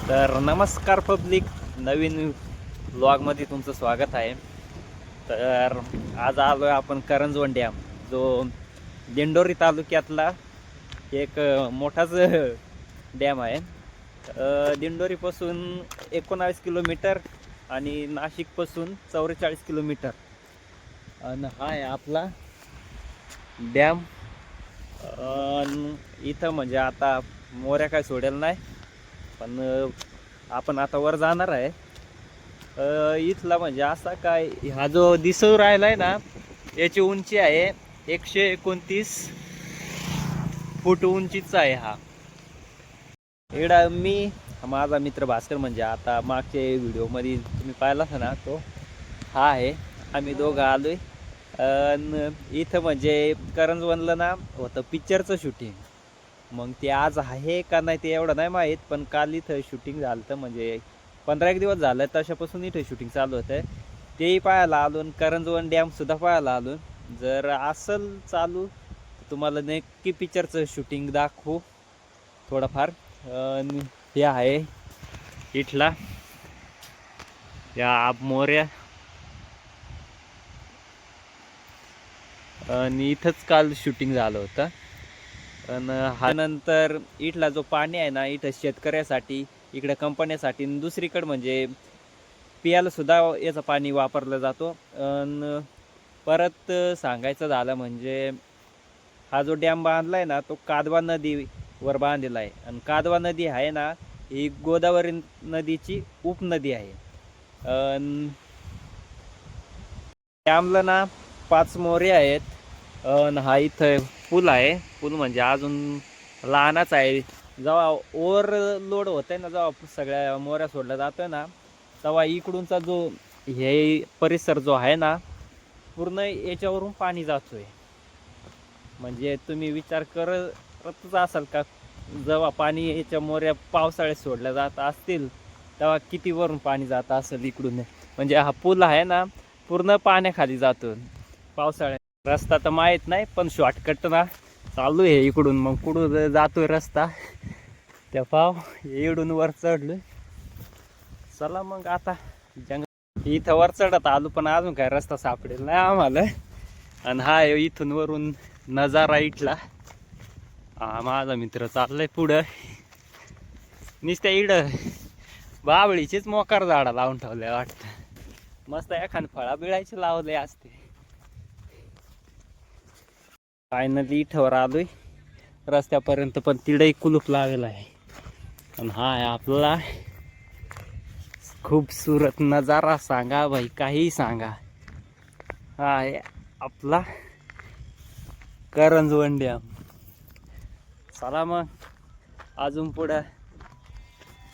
तर नमस्कार पब्लिक, नवीन व्लॉगमध्ये तुमचं स्वागत आहे. तर आज आलो आहे आपण करंजवण डॅम, जो दिंडोरी तालुक्यातला एक मोठाच डॅम आहे. दिंडोरीपासून 19 किलोमीटर आणि नाशिकपासून 44 किलोमीटर. आणि हा आहे आपला डॅम. इथं म्हणजे आता मोऱ्या काय सोडेल नाही, पण आपण आता वर जाणार आहे. इथला म्हणजे असा काय, हा जो दिसू राहिलाय ना, याची उंची आहे 129 फूट उंचीचा आहे हा. एवढा मी माझा मित्र भास्कर, म्हणजे आता मागच्या व्हिडिओमध्ये तुम्ही पाहिला था ना, तो हा आहे. आम्ही दोघं आलोय. इथं म्हणजे करंजवनला ना होतं पिक्चरचं शूटिंग. मग ते आज आहे का नाही ते एवढं नाही माहीत, पण काल इथं शूटिंग झालं तर म्हणजे 15 दिवस झालं तशापासून इथं शूटिंग चालू होतं. तेही पाहायला आलो, करंजवन डॅमसुद्धा पाहायला आलो. जर असल चालू तर तुम्हाला नक्की पिक्चरचं शूटिंग दाखवू थोडंफार. हे आहे इथला या मोऱ्या, आणि इथंच काल शूटिंग झालं होतं. आणि हा नंतर इथला जो पाणी आहे ना, इथं शेतकऱ्यासाठी, इकडे कंपन्यासाठी, दुसरीकडे म्हणजे पियाला सुद्धा याचं पाणी वापरलं जातो. आणि परत सांगायचं झालं म्हणजे हा जो डॅम बांधला आहे ना, तो कादवा नदीवर बांधलेला आहे. आणि कादवा नदी आहे ना, ही गोदावरी नदीची उपनदी आहे. डॅमला ना 5 मोरे आहेत. हा इथं पूल आहे. पूल म्हणजे अजून लहानच आहे. जेव्हा ओव्हरलोड होत आहे ना, जेव्हा सगळ्या मोऱ्या सोडल्या जातोय ना, तेव्हा इकडूनचा जो हे परिसर जो आहे ना, पूर्ण याच्यावरून पाणी जातोय. म्हणजे तुम्ही विचार करतच असाल का, जेव्हा पाणी याच्या मोऱ्या पावसाळ्यात सोडल्या जात असतील तेव्हा किती वरून पाणी जात असेल इकडून. म्हणजे हा पूल आहे ना, पूर्ण पाण्याखाली जातो पावसाळ्यात. रस्ता तर माहीत नाही, पण शॉर्टकट ना चालू आहे इकडून. मग कुठून जातोय रस्ता त्या पाव इकडून वर चढलोय. चला मग आता इथं वर चढत आलो, पण अजून काय रस्ता सापडेल नाही आम्हाला. आणि हा इथून वरून नजारा इथला. हा माझा मित्र चाललाय पुढं. नुसत्या इड बाबळीचेच मोकार झाडा लावून ठेवले वाटतं. मस्त एखाद फळा बिळायचे लावले असते. फायनली इथवर आलोय रस्त्यापर्यंत, पण तिडही कुलूप लावलेला आहे. आणि हा आहे आपला खूपसूरत नजारा. सांगा भाई, काही सांगा. हा आहे आपला करंजवन डॅम. चला मग अजून पुढं.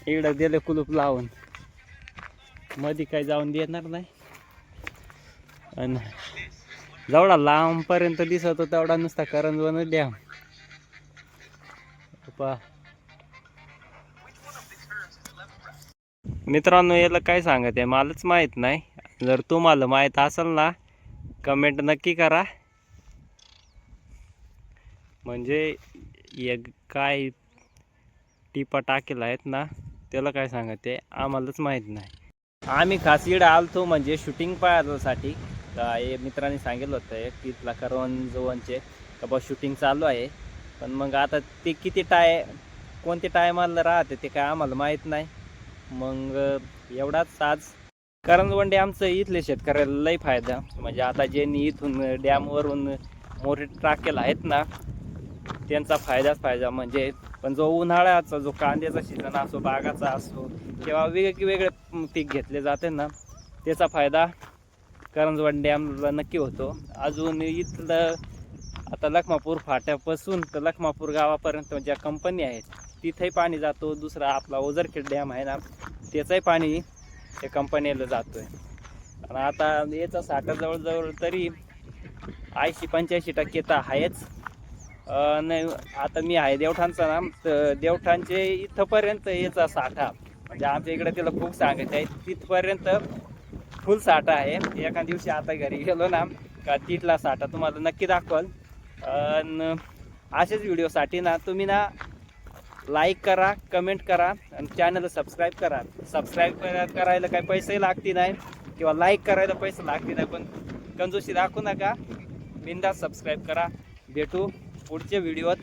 इकडं दिले कुलूप लावून, मध्ये काही जाऊन देणार नाही. आणि जेवढा लांबपर्यंत दिसत होता तेवढा नुसता करंजवन डॅम. मित्रांनो, याला काय सांगत आहे मलाच माहीत नाही. जर तुम्हाला माहीत असेल ना, कमेंट नक्की करा. म्हणजे एक काय टिपा टाकेला आहेत ना, त्याला काय सांगत आहे आम्हालाच माहीत नाही. आम्ही खास इकडे आलतो म्हणजे शूटिंग पाहण्यासाठी. हे मित्रांनी सांगितलं होतं की इथला करंजवनचे का बा शूटिंग चालू आहे. पण मग आता ते किती कोणत्या टायमाला राहते ते काय आम्हाला माहीत नाही. मग एवढाच आज करंजवन डॅमचं इथले शेतकऱ्याला लई फायदा. म्हणजे आता ज्यांनी इथून डॅमवरून मोठे टाकेल आहेत ना, त्यांचा फायदाच फायदा. म्हणजे पण जो उन्हाळ्याचा जो कांद्याचा सीझन असो, बागाचा असो, किंवा वेगवेगळे पीक घेतले जाते ना, त्याचा फायदा करंजवन डॅमला नक्की होतो. अजून इथलं आता लखमापूर फाट्यापासून तर लखमापूर गावापर्यंत ज्या कंपनी आहेत तिथेही पाणी जातो. दुसरा आपला ओझरखेड डॅम आहे ना, त्याचंही पाणी त्या कंपनीला जातोय. आणि आता याचा साठा जवळजवळ तरी 80-85% तर आहेच. नाही आता मी आहे देवठाणचा ना, तर देवठाणचे इथंपर्यंत याचा साठा, म्हणजे आमच्या इकडे त्याला खूप सांगत आहे, तिथपर्यंत फुल साठा आहे. एका दिवशी आता घरी गेलो ना का तिथला साठा तुम्हाला नक्की दाखवल. असेच व्हिडिओसाठी ना तुम्ही ना लाईक करा, कमेंट करा आणि चॅनलला सबस्क्राईब करा. सबस्क्राईब करायला काही पैसे लागते नाही किंवा लाईक करायला पैसे लागते नाही, पण कंजूसी दाखवू नका. बिनधास्त सबस्क्राईब करा. भेटू पुढच्या व्हिडिओत.